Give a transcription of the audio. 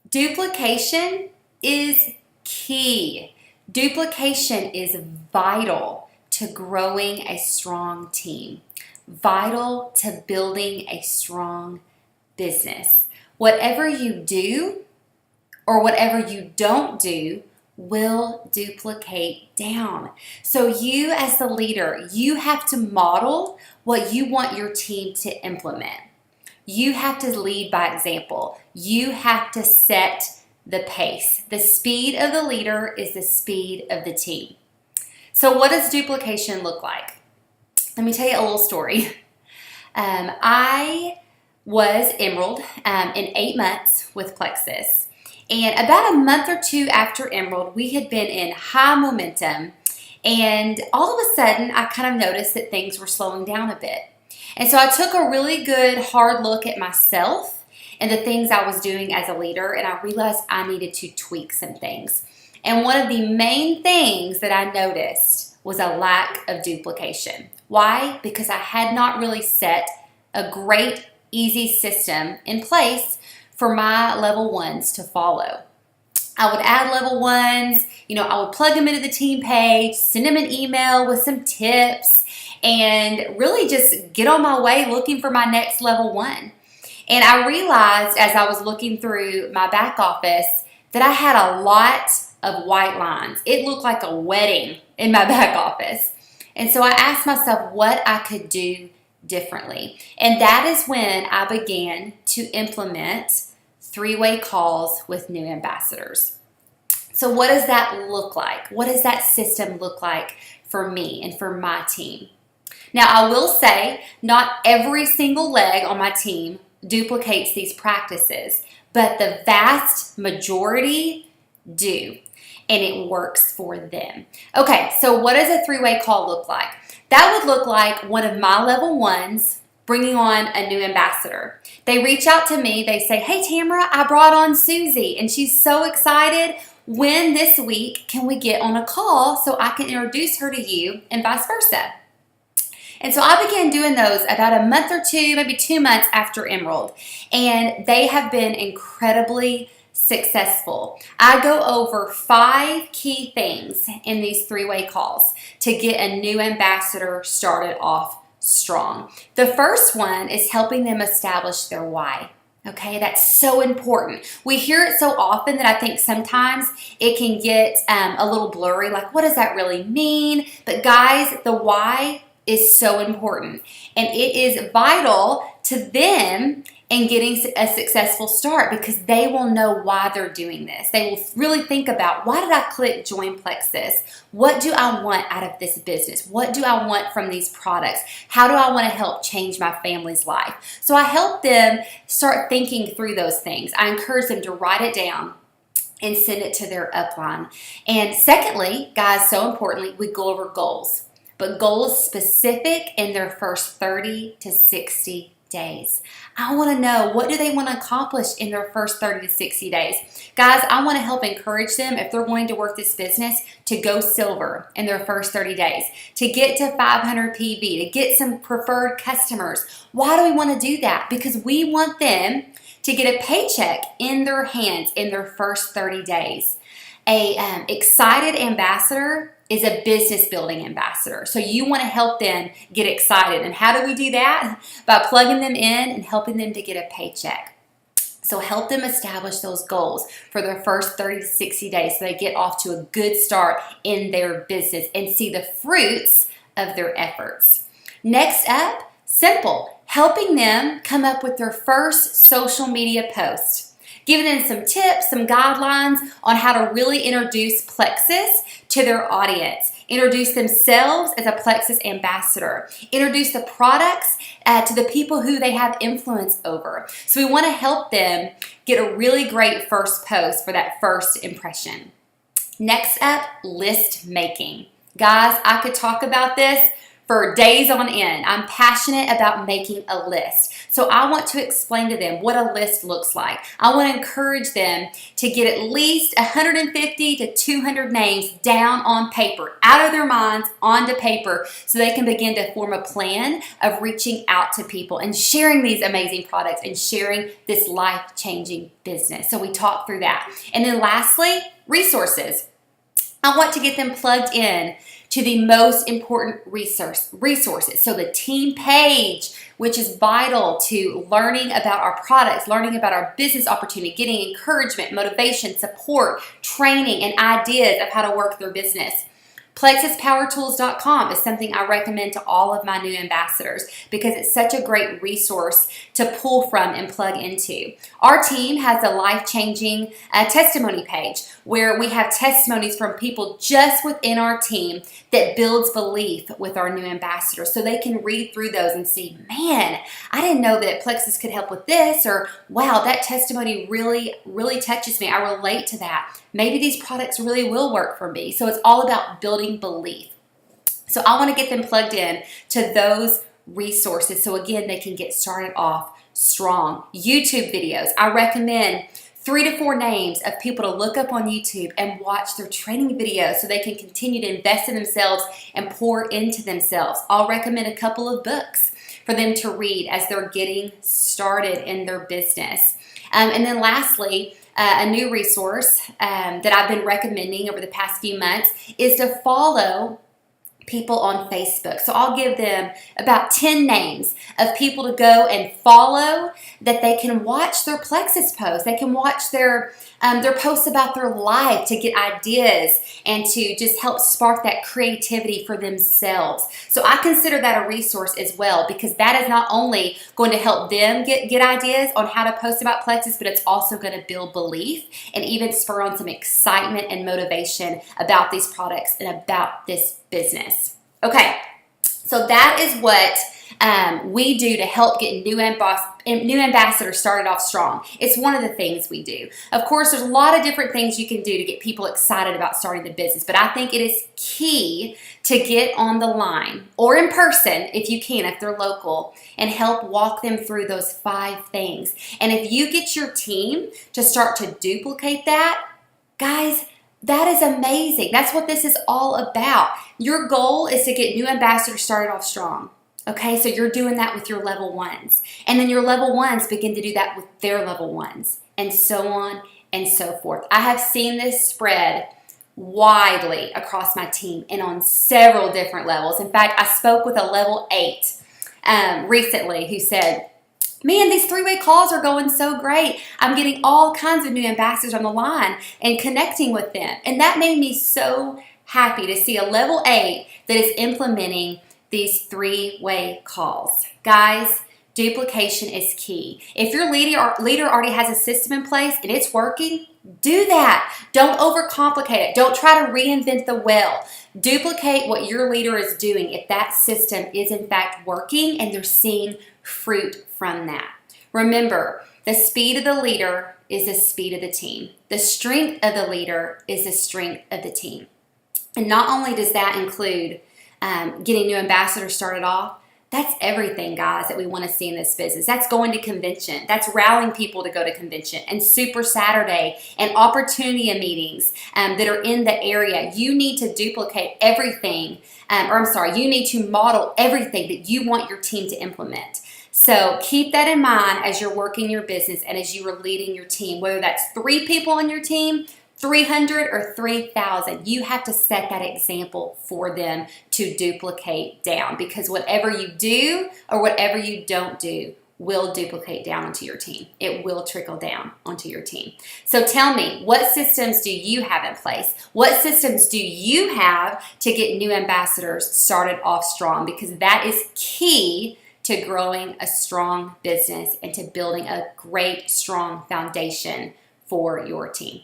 Duplication is key. Duplication is vital to growing a strong team, vital to building a strong business. Whatever you do or whatever you don't do will duplicate down. So you as the leader, you have to model what you want your team to implement. You have to lead by example. You have to set the pace. The speed of the leader is the speed of the team. So what does duplication look like? Let me tell you a little story. I was Emerald in 8 months with Plexus. And about a month or two after Emerald, we had been in high momentum. And all of a sudden, I kind of noticed that things were slowing down a bit. And so I took a really good hard look at myself and the things I was doing as a leader, and I realized I needed to tweak some things. And one of the main things that I noticed was a lack of duplication. Why? Because I had not really set a great, easy system in place for my level ones to follow. I would add level ones, I would plug them into the team page, send them an email with some tips, and really just get on my way looking for my next level one. And I realized as I was looking through my back office that I had a lot of white lines. It looked like a wedding in my back office. And so I asked myself what I could do differently. And that is when I began to implement 3-way calls with new ambassadors. So what does that look like? What does that system look like for me and for my team? Now, I will say not every single leg on my team duplicates these practices, but the vast majority do, and it works for them. Okay, so what does a 3-way call look like? That would look like one of my level ones bringing on a new ambassador. They reach out to me, they say, hey Tamara, I brought on Susie, and she's so excited. When this week can we get on a call so I can introduce her to you and vice versa? And so I began doing those about a month or two, maybe 2 months after Emerald. And they have been incredibly successful. I go over 5 key things in these 3-way calls to get a new ambassador started off strong. The first one is helping them establish their why. Okay, that's so important. We hear it so often that I think sometimes it can get a little blurry, like what does that really mean? But guys, the why is so important, and it is vital to them in getting a successful start because they will know why they're doing this. They will really think about, why did I click join Plexus? What do I want out of this business? What do I want from these products? How do I want to help change my family's life? So I help them start thinking through those things. I encourage them to write it down and send it to their upline. And secondly, guys, so importantly, we go over goals. But goals specific in their first 30 to 60 days. I want to know, what do they want to accomplish in their first 30 to 60 days? Guys, I want to help encourage them, if they're wanting to work this business, to go silver in their first 30 days, to get to 500 PV, to get some preferred customers. Why do we want to do that? Because we want them to get a paycheck in their hands in their first 30 days. A excited ambassador is a business building ambassador. So you want to help them get excited. And how do we do that? By plugging them in and helping them to get a paycheck. So help them establish those goals for their first 30 to 60 days so they get off to a good start in their business and see the fruits of their efforts. Next up, simple, helping them come up with their first social media post. Giving them some tips, some guidelines on how to really introduce Plexus to their audience. Introduce themselves as a Plexus ambassador. Introduce the products to the people who they have influence over. So we want to help them get a really great first post for that first impression. Next up, list making. Guys, I could talk about this for days on end. I'm passionate about making a list. So I want to explain to them what a list looks like. I want to encourage them to get at least 150 to 200 names down on paper, out of their minds, onto paper, so they can begin to form a plan of reaching out to people and sharing these amazing products and sharing this life-changing business. So we talk through that. And then lastly, resources. I want to get them plugged in to the most important resources. So the team page, which is vital to learning about our products, learning about our business opportunity, getting encouragement, motivation, support, training, and ideas of how to work their business. PlexusPowerTools.com is something I recommend to all of my new ambassadors because it's such a great resource to pull from and plug into. Our team has a life-changing testimony page where we have testimonies from people just within our team that builds belief with our new ambassadors, so they can read through those and see, man, I didn't know that Plexus could help with this, or wow, that testimony really, really touches me. I relate to that. Maybe these products really will work for me. So it's all about building belief. So I want to get them plugged in to those resources so again, they can get started off strong. YouTube videos. I recommend 3 to 4 names of people to look up on YouTube and watch their training videos so they can continue to invest in themselves and pour into themselves. I'll recommend a couple of books for them to read as they're getting started in their business. And then lastly, a new resource that I've been recommending over the past few months is to follow people on Facebook. So I'll give them about 10 names of people to go and follow that they can watch their Plexus posts. They can watch their posts about their life to get ideas and to just help spark that creativity for themselves. So I consider that a resource as well because that is not only going to help them get ideas on how to post about Plexus, but it's also going to build belief and even spur on some excitement and motivation about these products and about this business. Okay, so that is what we do to help get new ambassadors started off strong. It's one of the things we do. Of course, there's a lot of different things you can do to get people excited about starting the business, but I think it is key to get on the line or in person if you can, if they're local, and help walk them through those 5 things. And if you get your team to start to duplicate that, guys, that is amazing. That's what this is all about. Your goal is to get new ambassadors started off strong. Okay, so you're doing that with your level 1s. And then your level 1s begin to do that with their level 1s, and so on and so forth. I have seen this spread widely across my team and on several different levels. In fact, I spoke with a level 8 recently who said, man, these 3-way calls are going so great. I'm getting all kinds of new ambassadors on the line and connecting with them. And that made me so happy to see a level 8 that is implementing these 3-way calls. Guys, duplication is key. If your leader already has a system in place and it's working, do that. Don't overcomplicate it. Don't try to reinvent the wheel. Duplicate what your leader is doing if that system is in fact working and they're seeing fruit from that. Remember, the speed of the leader is the speed of the team. The strength of the leader is the strength of the team. And not only does that include getting new ambassadors started off, that's everything, guys, that we want to see in this business. That's going to convention. That's rallying people to go to convention and Super Saturday and opportunity meetings that are in the area. You need to duplicate everything, you need to model everything that you want your team to implement. So keep that in mind as you're working your business and as you are leading your team, whether that's 3 people on your team, 300 or 3,000, you have to set that example for them to duplicate down, because whatever you do or whatever you don't do will duplicate down onto your team. It will trickle down onto your team. So tell me, what systems do you have in place? What systems do you have to get new ambassadors started off strong? Because that is key to growing a strong business and to building a great, strong foundation for your team.